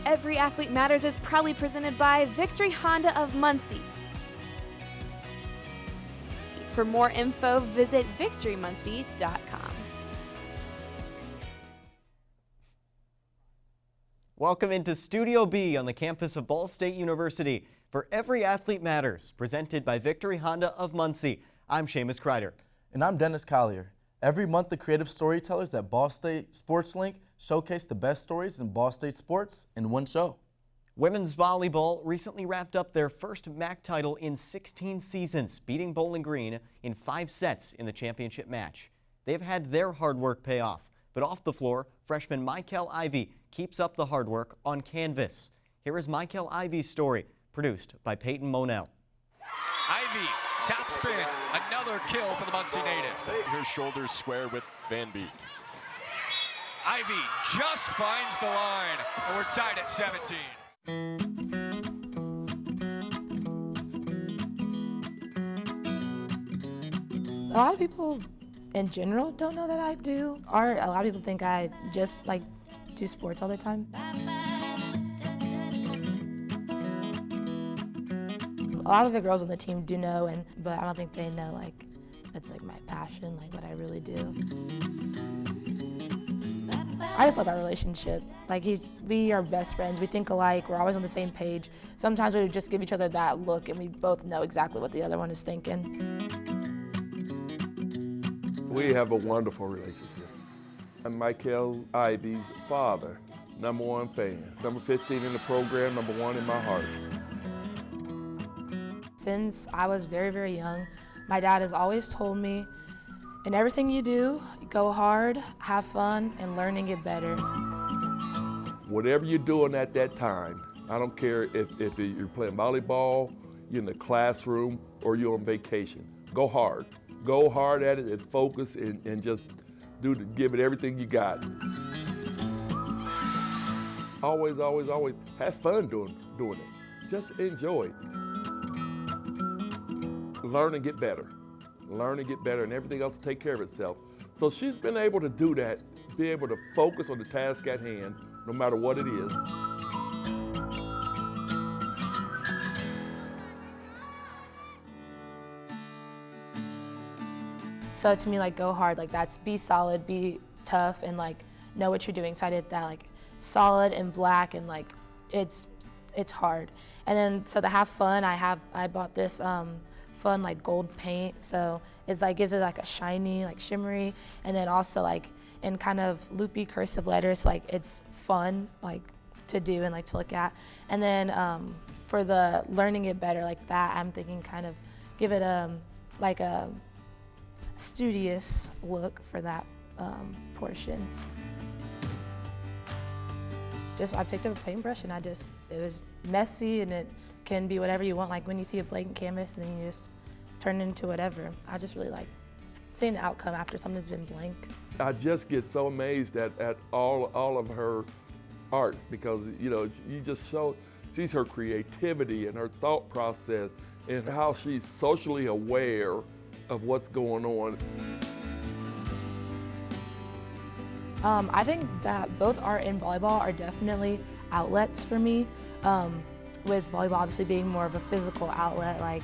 Every Athlete Matters is proudly presented by Victory Honda of Muncie. For more info, visit victorymuncie.com. Welcome into Studio B on the campus of Ball State University for Every Athlete Matters, presented by Victory Honda of Muncie. I'm Shaemus Kreider. And I'm Collier. Every month, the creative storytellers at Ball State Sports Link showcase the best stories in Ball State sports in one show. Women's volleyball recently wrapped up their first MAC title in 16 seasons, beating Bowling Green in 5 sets in the championship match. They've had their hard work pay off, but off the floor, freshman MyKel Ivey keeps up the hard work on canvas. Here is MyKel Ivey's story, produced by Peyton Monell. Ivey, top spin, another kill for the Muncie native. Her shoulders square with Van Beek. Ivey just finds the line, and we're tied at 17. A lot of people in general don't know that I do, or a lot of people think I just do sports all the time. A lot of the girls on the team do know, but I don't think they know that's my passion, what I really do. I just love our relationship. We are best friends. We think alike. We're always on the same page. Sometimes we just give each other that look, and we both know exactly what the other one is thinking. We have a wonderful relationship. I'm MyKel Ivey's father, #1 fan. Number 15 in the program, #1 in my heart. Since I was very, very young, my dad has always told me, in everything you do, go hard, have fun, and learn and get better. Whatever you're doing at that time, I don't care if you're playing volleyball, you're in the classroom, or you're on vacation, go hard. Go hard at it and focus and just give it everything you got. Always, always, always have fun doing it. Just enjoy it. Learn and get better. Learn and get better, and everything else will take care of itself. So she's been able to do that, be able to focus on the task at hand, no matter what it is. So to me, go hard, that's be solid, be tough, and know what you're doing. So I did that, solid and black, and it's hard. And then so to have fun, I bought this fun gold paint, so it's gives it a shiny, shimmery, and then also in kind of loopy cursive letters, it's fun to do and to look at. And then for the learning it better that, I'm thinking kind of give it a studious look for that portion. I picked up a paintbrush and it was messy, and it can be whatever you want. When you see a blank canvas and then you just turn it into whatever. I just really like seeing the outcome after something's been blank. I just get so amazed at all of her art, because you just sees her creativity and her thought process and how she's socially aware of what's going on. I think that both art and volleyball are definitely outlets for me, with volleyball obviously being more of a physical outlet.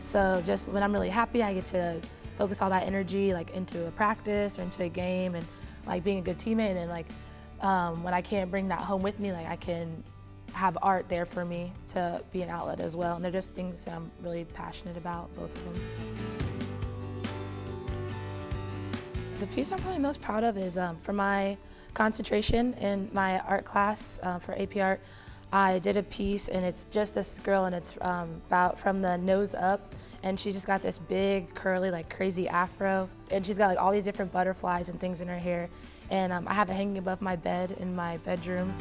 So just when I'm really happy, I get to focus all that energy into a practice or into a game, and being a good teammate. And then when I can't bring that home with me, I can have art there for me to be an outlet as well. And they're just things that I'm really passionate about, both of them. The piece I'm probably most proud of is for my concentration in my art class for AP Art. I did a piece, and it's just this girl, and it's about from the nose up, and she just got this big curly crazy afro, and she's got all these different butterflies and things in her hair, and I have it hanging above my bed in my bedroom.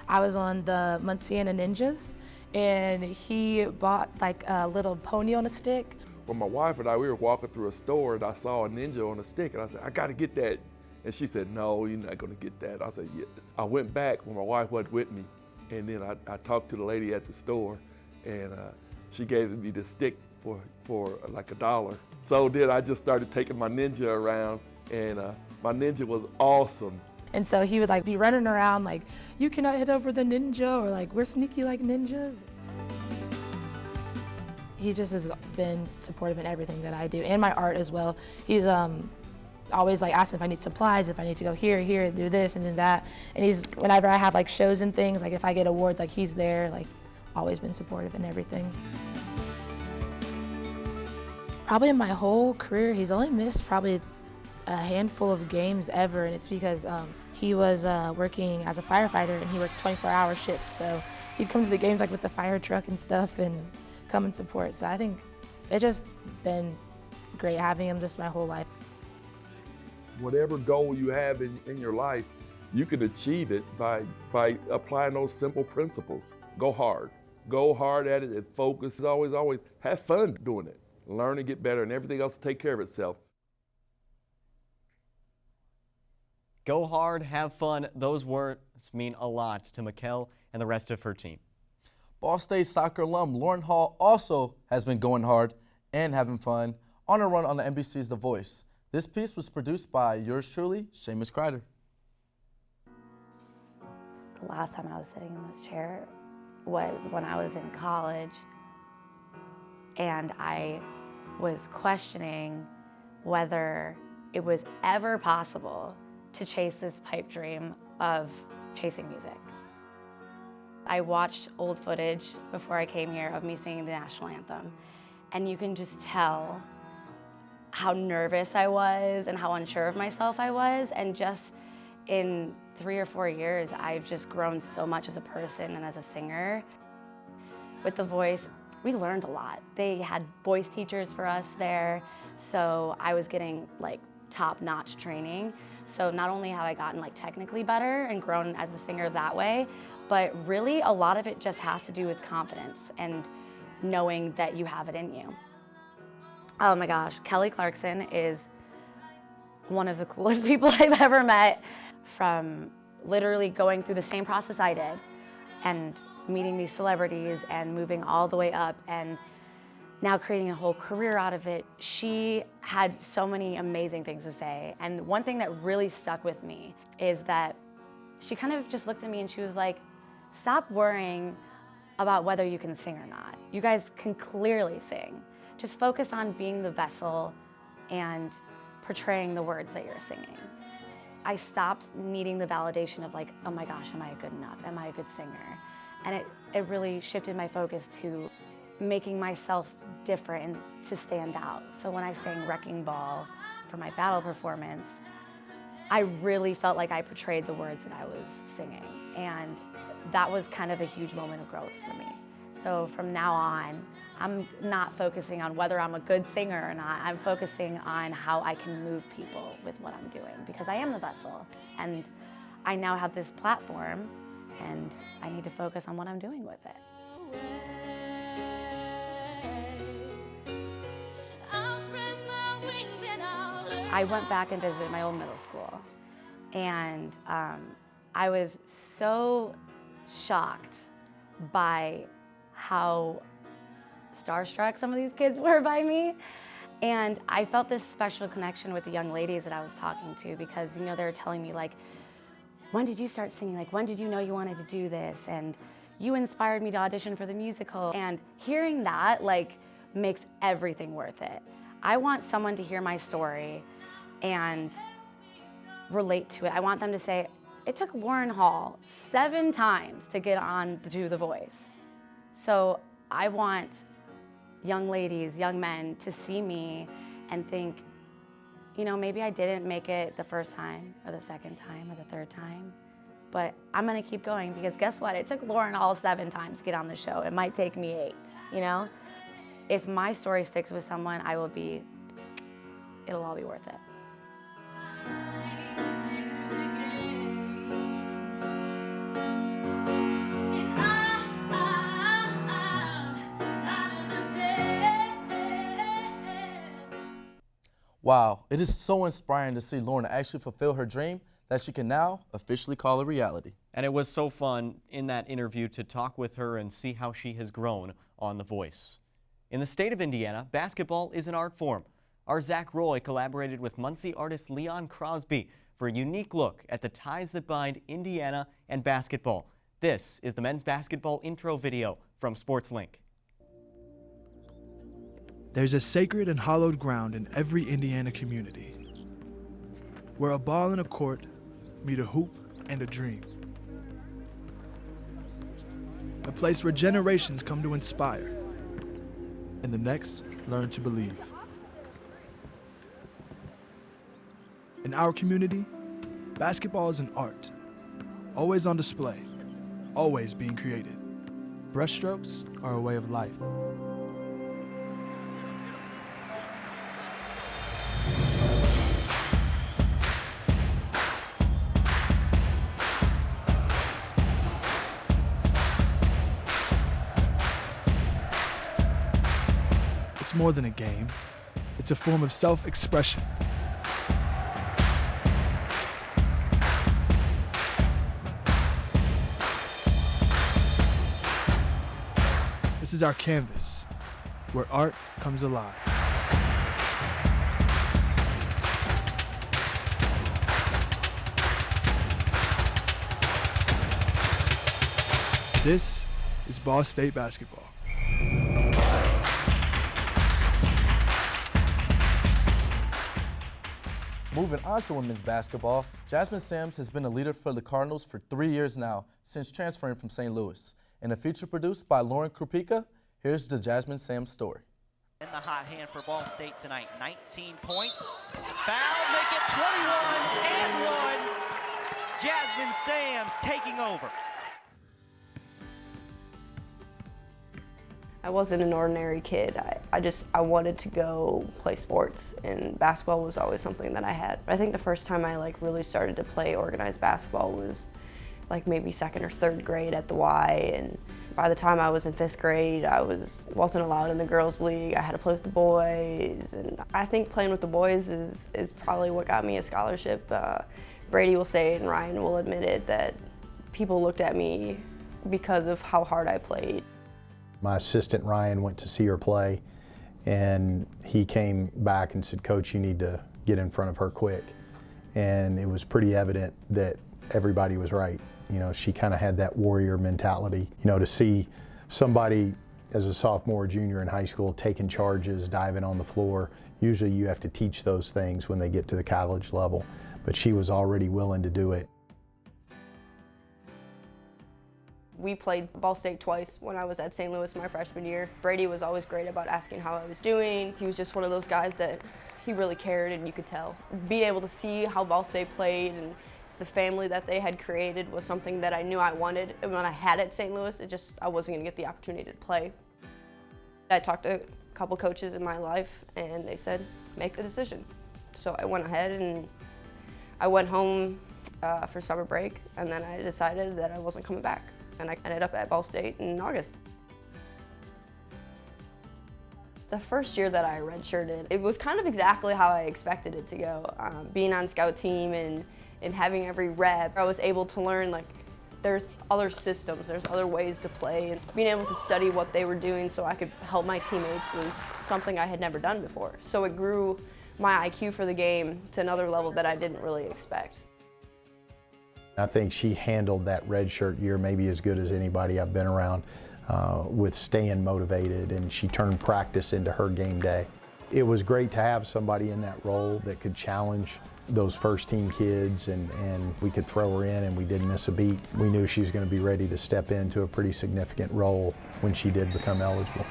I was on the Muncie Ninjas, and he bought a little pony on a stick. Well, my wife and I, we were walking through a store, and I saw a ninja on a stick, and I said, I gotta get that. And she said, no, you're not gonna get that. I said, yeah. I went back when my wife wasn't with me, and then I talked to the lady at the store, and she gave me the stick for $1. So then I just started taking my ninja around, and My ninja was awesome. And so he would like be running around like, you cannot hit over the ninja, or like, we're sneaky like ninjas. He just has been supportive in everything that I do, and my art as well. He's always like asking if I need supplies, if I need to go here, do this and do that. And he's, whenever I have like shows and things, like if I get awards, like he's there, like always been supportive in everything. Probably in my whole career, he's only missed probably a handful of games ever, and it's because he was working as a firefighter, and he worked 24-hour shifts. So he'd come to the games like with the fire truck and stuff and come and support. So I think it's just been great having him just my whole life. Whatever goal you have in your life, you can achieve it by applying those simple principles. Go hard at it and focus. Always have fun doing it. Learn and get better, and everything else will take care of itself. Go hard, have fun. Those words mean a lot to MyKel and the rest of her team. Ball State soccer alum Lauren Hall also has been going hard and having fun on a run on the NBC's The Voice. This piece was produced by yours truly, Shaemus Kreider. The last time I was sitting in this chair was when I was in college, and I was questioning whether it was ever possible to chase this pipe dream of chasing music. I watched old footage before I came here of me singing the national anthem, and you can just tell how nervous I was and how unsure of myself I was, and just in 3 or 4 years, I've just grown so much as a person and as a singer. With The Voice, we learned a lot. They had voice teachers for us there, so I was getting like top-notch training. So not only have I gotten like technically better and grown as a singer that way, but really a lot of it just has to do with confidence and knowing that you have it in you. Oh my gosh, Kelly Clarkson is one of the coolest people I've ever met. From literally going through the same process I did and meeting these celebrities and moving all the way up and now creating a whole career out of it. She had so many amazing things to say. And one thing that really stuck with me is that she kind of just looked at me and she was like, stop worrying about whether you can sing or not. You guys can clearly sing. Just focus on being the vessel and portraying the words that you're singing. I stopped needing the validation of like, oh my gosh, am I good enough? Am I a good singer? And it really shifted my focus to making myself different and to stand out. So when I sang Wrecking Ball for my battle performance, I really felt like I portrayed the words that I was singing. And that was kind of a huge moment of growth for me. So from now on, I'm not focusing on whether I'm a good singer or not. I'm focusing on how I can move people with what I'm doing, because I am the vessel. And I now have this platform, and I need to focus on what I'm doing with it. I went back and visited my old middle school, and I was so shocked by how starstruck some of these kids were by me. And I felt this special connection with the young ladies that I was talking to, because, you know, they were telling me like, when did you start singing? Like, when did you know you wanted to do this? And you inspired me to audition for the musical. And hearing that like makes everything worth it. I want someone to hear my story and relate to it. I want them to say, it took Lauren Hall 7 times to get on to The Voice. So I want young ladies, young men to see me and think, you know, maybe I didn't make it the first time or the second time or the third time, but I'm gonna keep going, because guess what? It took Lauren Hall 7 times to get on the show. It might take me 8, you know? If my story sticks with someone, it'll all be worth it. Wow, it is so inspiring to see Lauren actually fulfill her dream that she can now officially call a reality. And it was so fun in that interview to talk with her and see how she has grown on The Voice. In the state of Indiana, basketball is an art form. Our Zach Roy collaborated with Muncie artist Leon Crosby for a unique look at the ties that bind Indiana and basketball. This is the men's basketball intro video from SportsLink. There's a sacred and hallowed ground in every Indiana community, where a ball and a court meet a hoop and a dream. A place where generations come to inspire, and the next learn to believe. In our community, basketball is an art, always on display, always being created. Brushstrokes are a way of life. It's more than a game. It's a form of self-expression. This is our canvas, where art comes alive. This is Ball State basketball. Moving on to women's basketball, Jasmin Samz has been a leader for the Cardinals for 3 years now, since transferring from St. Louis. In a feature produced by Lauren Krupica, here's the Jasmin Samz story. In the hot hand for Ball State tonight, 19 points. Foul, make it 21 and 1. Jasmin Samz taking over. I wasn't an ordinary kid. I wanted to go play sports, and basketball was always something that I had. I think the first time I really started to play organized basketball was maybe 2nd or 3rd grade at the Y, and by the time I was in 5th grade, I wasn't allowed in the girls' league. I had to play with the boys, and I think playing with the boys is probably what got me a scholarship. Brady will say it, and Ryan will admit it, that people looked at me because of how hard I played. My assistant Ryan went to see her play, and he came back and said, "Coach, you need to get in front of her quick." And it was pretty evident that everybody was right. You know, she kind of had that warrior mentality. You know, to see somebody as a sophomore or junior in high school taking charges, diving on the floor, usually you have to teach those things when they get to the college level, but she was already willing to do it. We played Ball State twice when I was at St. Louis my freshman year. Brady was always great about asking how I was doing. He was just one of those guys that he really cared, and you could tell. Being able to see how Ball State played and the family that they had created was something that I knew I wanted. And when I had at St. Louis, I wasn't going to get the opportunity to play. I talked to a couple coaches in my life, and they said, make the decision. So I went ahead and I went home for summer break, and then I decided that I wasn't coming back. And I ended up at Ball State in August. The first year that I redshirted, it was kind of exactly how I expected it to go. Being on scout team and having every rep, I was able to learn there's other systems, there's other ways to play, and being able to study what they were doing so I could help my teammates was something I had never done before. So it grew my IQ for the game to another level that I didn't really expect. I think she handled that redshirt year maybe as good as anybody I've been around with staying motivated, and she turned practice into her game day. It was great to have somebody in that role that could challenge those first team kids, and we could throw her in and we didn't miss a beat. We knew she was going to be ready to step into a pretty significant role when she did become eligible.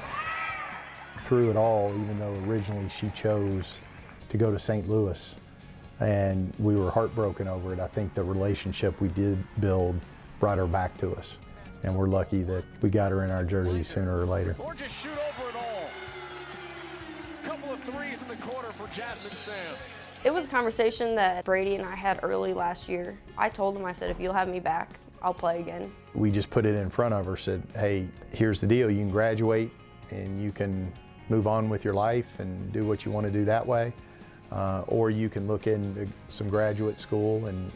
Through it all, even though originally she chose to go to St. Louis, and we were heartbroken over it, I think the relationship we did build brought her back to us. And we're lucky that we got her in our jersey sooner or later. Or just shoot over it all. Couple of threes in the corner for Jasmin Samz. It was a conversation that Brady and I had early last year. I told him, I said, if you'll have me back, I'll play again. We just put it in front of her, said, hey, here's the deal. You can graduate and you can move on with your life and do what you want to do that way. Or you can look into some graduate school and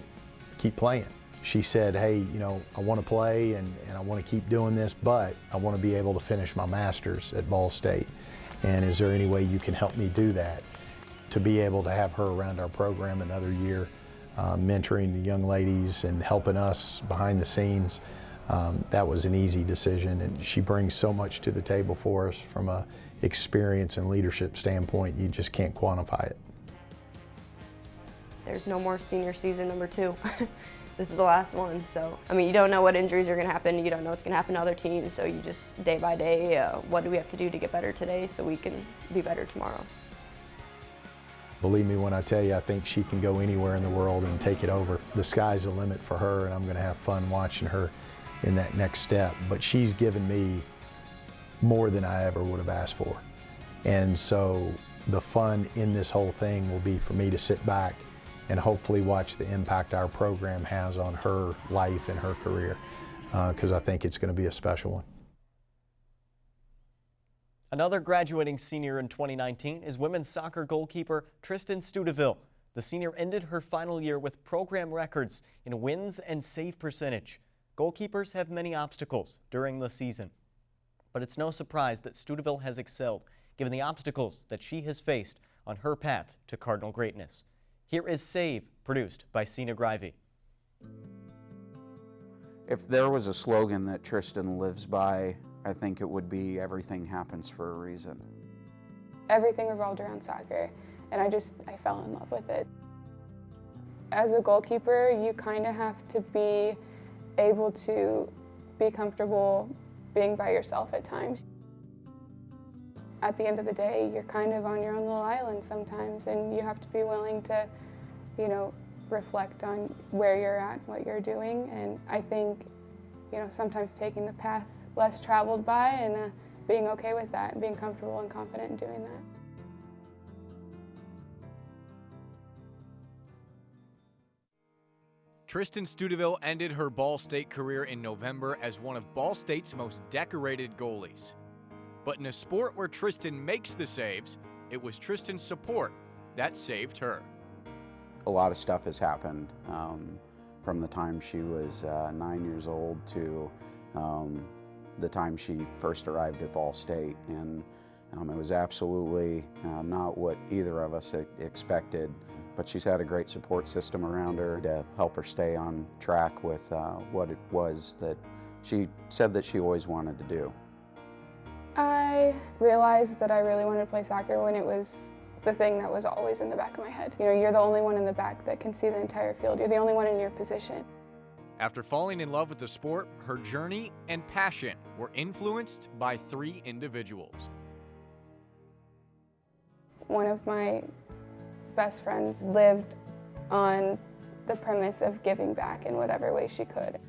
keep playing. She said, hey, you know, I want to play and I want to keep doing this, but I want to be able to finish my master's at Ball State. And is there any way you can help me do that? to be able to have her around our program another year, mentoring the young ladies and helping us behind the scenes, that was an easy decision, and she brings so much to the table for us from a experience and leadership standpoint. You just can't quantify it. There's no more senior season number 2. This is the last one, so I mean, you don't know what injuries are going to happen. You don't know what's going to happen to other teams, so you just day by day, what do we have to do to get better today so we can be better tomorrow. Believe me when I tell you, I think she can go anywhere in the world and take it over. The sky's the limit for her, and I'm going to have fun watching her in that next step. But she's given me more than I ever would have asked for. And so the fun in this whole thing will be for me to sit back and hopefully watch the impact our program has on her life and her career, because I think it's going to be a special one. Another graduating senior in 2019 is women's soccer goalkeeper Tristin Stuteville. The senior ended her final year with program records in wins and save percentage. Goalkeepers have many obstacles during the season, but it's no surprise that Stuteville has excelled given the obstacles that she has faced on her path to Cardinal greatness. Here is Save, produced by Sina Grivey. If there was a slogan that Tristin lives by, I think it would be everything happens for a reason. Everything revolved around soccer, and I fell in love with it. As a goalkeeper, you kind of have to be able to be comfortable being by yourself at times. At the end of the day, you're kind of on your own little island sometimes, and you have to be willing to, reflect on where you're at, what you're doing, and I think, sometimes taking the path less traveled by and being okay with that and being comfortable and confident in doing that. Tristin Stuteville ended her Ball State career in November as one of Ball State's most decorated goalies. But in a sport where Tristin makes the saves, it was Tristin's support that saved her. A lot of stuff has happened from the time she was 9 years old to the time she first arrived at Ball State, and it was absolutely not what either of us expected, but she's had a great support system around her to help her stay on track with what it was that she said that she always wanted to do. I realized that I really wanted to play soccer when it was the thing that was always in the back of my head. You're the only one in the back that can see the entire field. You're the only one in your position. After falling in love with the sport, her journey and passion were influenced by 3 individuals. One of my best friends lived on the premise of giving back in whatever way she could.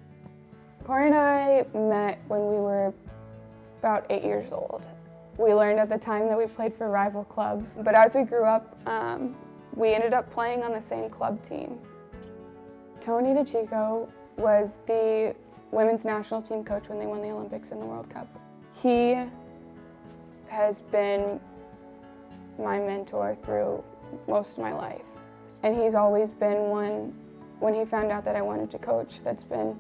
Corey and I met when we were about 8 years old. We learned at the time that we played for rival clubs, but as we grew up, we ended up playing on the same club team. Tony DeChico was the women's national team coach when they won the Olympics and the World Cup. He has been my mentor through most of my life, and he's always been one, when he found out that I wanted to coach, that's been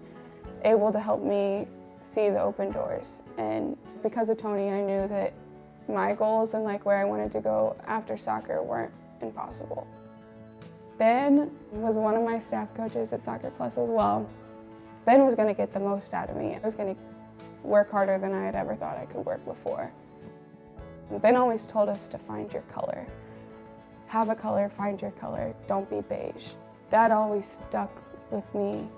able to help me see the open doors. And because of Tony, I knew that my goals and where I wanted to go after soccer weren't impossible. Ben was one of my staff coaches at Soccer Plus as well. Ben was going to get the most out of me. I was going to work harder than I had ever thought I could work before. And Ben always told us to find your color. Have a color, find your color, don't be beige. That always stuck with me.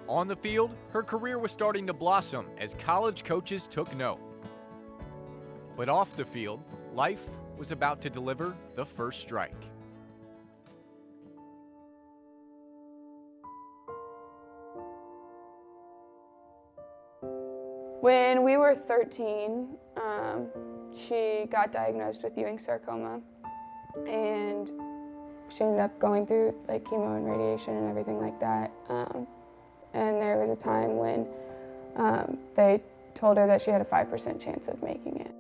On the field, her career was starting to blossom as college coaches took note. But off the field, life was about to deliver the first strike. When we were 13, she got diagnosed with Ewing sarcoma, and she ended up going through chemo and radiation and everything like that. And there was a time when they told her that she had a 5% chance of making it.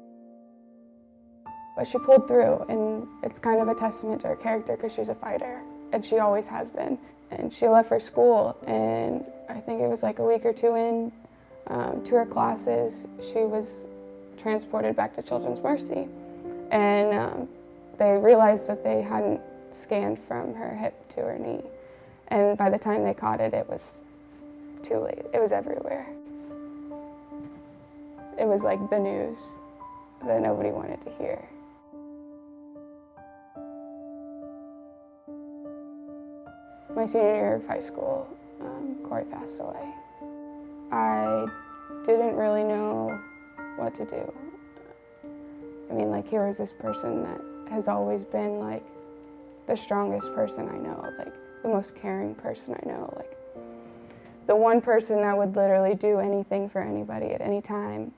But she pulled through, and it's kind of a testament to her character because she's a fighter, and she always has been. And she left for school, and I think it was a week or two in to her classes, she was transported back to Children's Mercy. and they realized that they hadn't scanned from her hip to her knee. And by the time they caught it, it was too late. It was everywhere. It was like the news that nobody wanted to hear. My senior year of high school, Corey passed away. I didn't really know what to do. I mean, like, here was this person that has always been like the strongest person I know, like the most caring person I know, like the one person that would literally do anything for anybody at any time.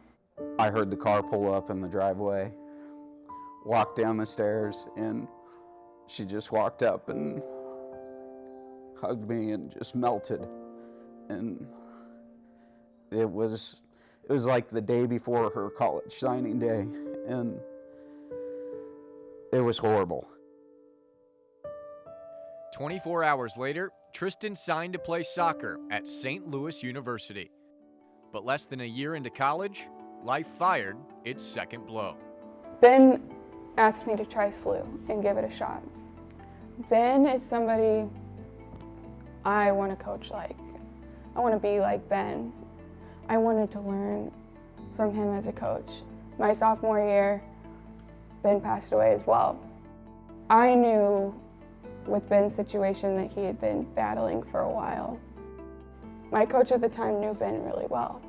I heard the car pull up in the driveway, walked down the stairs, and she just walked up and hugged me and just melted. And it was like the day before her college signing day, and it was horrible. 24 hours later, Tristin signed to play soccer at St. Louis University. But less than a year into college, life fired its second blow. Ben asked me to try SLU and give it a shot. Ben is somebody I want to coach like. I want to be like Ben. I wanted to learn from him as a coach. My sophomore year, Ben passed away as well. I knew with Ben's situation that he had been battling for a while. My coach at the time knew Ben really well.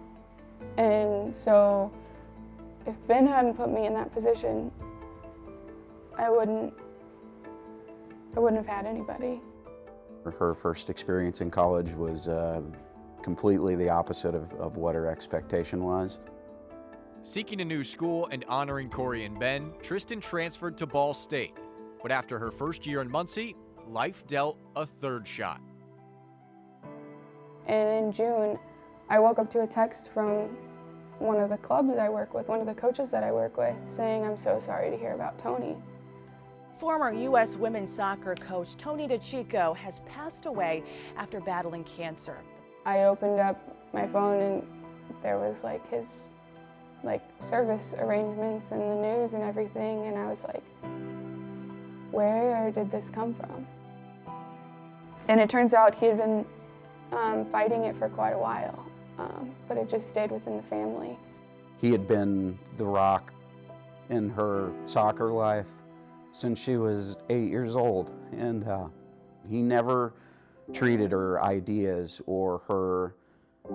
And so if Ben hadn't put me in that position, I wouldn't have had anybody. Her first experience in college was completely the opposite of what her expectation was. Seeking a new school and honoring Corey and Ben, Tristin transferred to Ball State. But after her first year in Muncie, life dealt a third shot. And in June, I woke up to a text from one of the clubs I work with, one of the coaches that I work with, saying, "I'm so sorry to hear about Tony." Former U.S. women's soccer coach Tony DeChico has passed away after battling cancer. I opened up my phone and there was like his service arrangements and the news and everything, and I was like, where did this come from? And it turns out he had been fighting it for quite a while, but it just stayed within the family. He had been the rock in her soccer life since she was 8 years old, and he never treated her ideas or her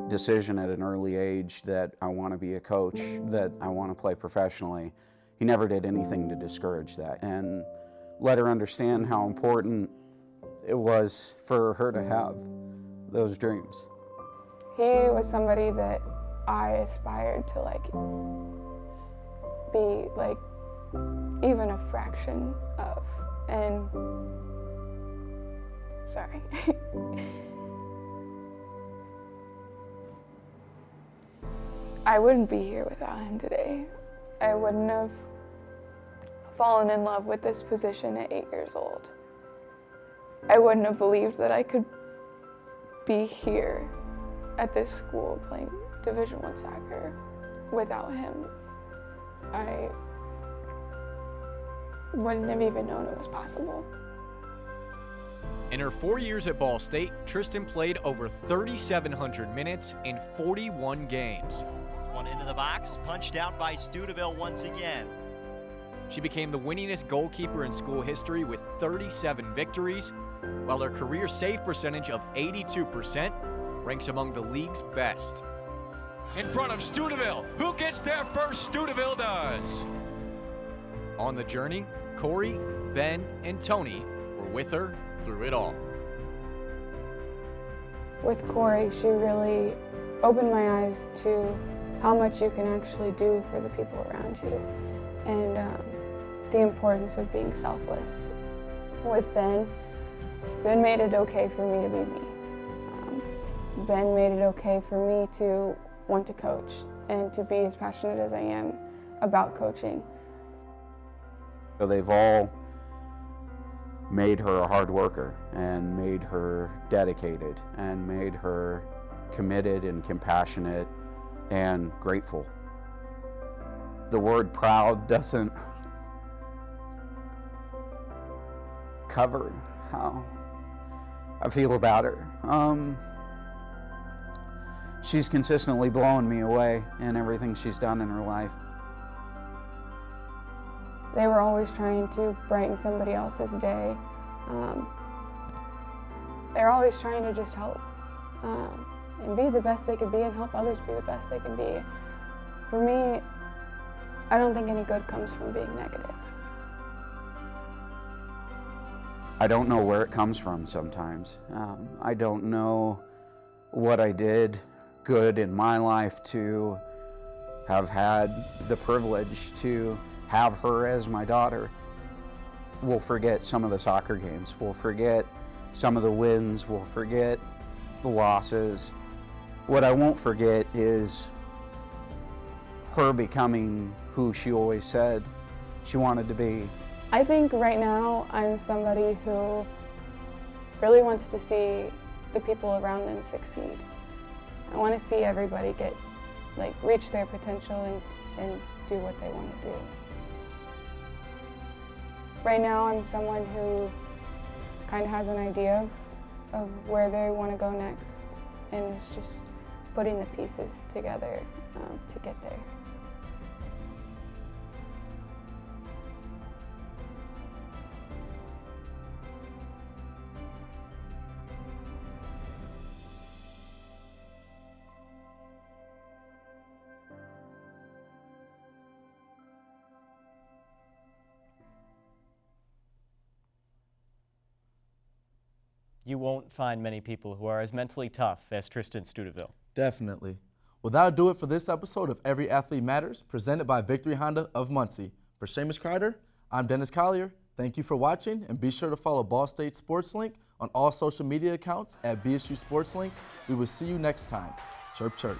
decision at an early age that I want to be a coach, that I want to play professionally. He never did anything to discourage that and let her understand how important it was for her to have those dreams. He was somebody that I aspired to be even a fraction of, and sorry. I wouldn't be here without him today. I wouldn't have fallen in love with this position at 8 years old. I wouldn't have believed that I could be here at this school playing Division I soccer without him. I wouldn't have even known it was possible. In her 4 years at Ball State, Tristin played over 3,700 minutes in 41 games. One into the box, punched out by Stuteville once again. She became the winningest goalkeeper in school history with 37 victories, while her career save percentage of 82% ranks among the league's best. In front of Stuteville. Who gets there first? Stuteville does. On the journey, Corey, Ben, and Tony were with her through it all. With Corey, she really opened my eyes to how much you can actually do for the people around you, and the importance of being selfless. With Ben made it okay for me to be me. Ben made it okay for me to want to coach and to be as passionate as I am about coaching. So they've all made her a hard worker and made her dedicated and made her committed and compassionate and grateful. The word proud doesn't cover how I feel about her. She's consistently blowing me away in everything she's done in her life. They were always trying to brighten somebody else's day. They're always trying to just help and be the best they could be and help others be the best they can be. For me, I don't think any good comes from being negative. I don't know where it comes from sometimes. I don't know what I did good in my life to have had the privilege to have her as my daughter. We'll forget some of the soccer games. We'll forget some of the wins. We'll forget the losses. What I won't forget is her becoming who she always said she wanted to be. I think right now I'm somebody who really wants to see the people around them succeed. I want to see everybody reach their potential and do what they want to do. Right now I'm someone who kind of has an idea of where they want to go next, and it's just putting the pieces together to get there. You won't find many people who are as mentally tough as Tristin Stuteville. Definitely. Well, that'll do it for this episode of Every Athlete Matters, presented by Victory Honda of Muncie. For Shaemus Kreider, I'm Dennis Collier. Thank you for watching, and be sure to follow Ball State Sports Link on all social media accounts at BSU Sports Link. We will see you next time. Chirp, chirp.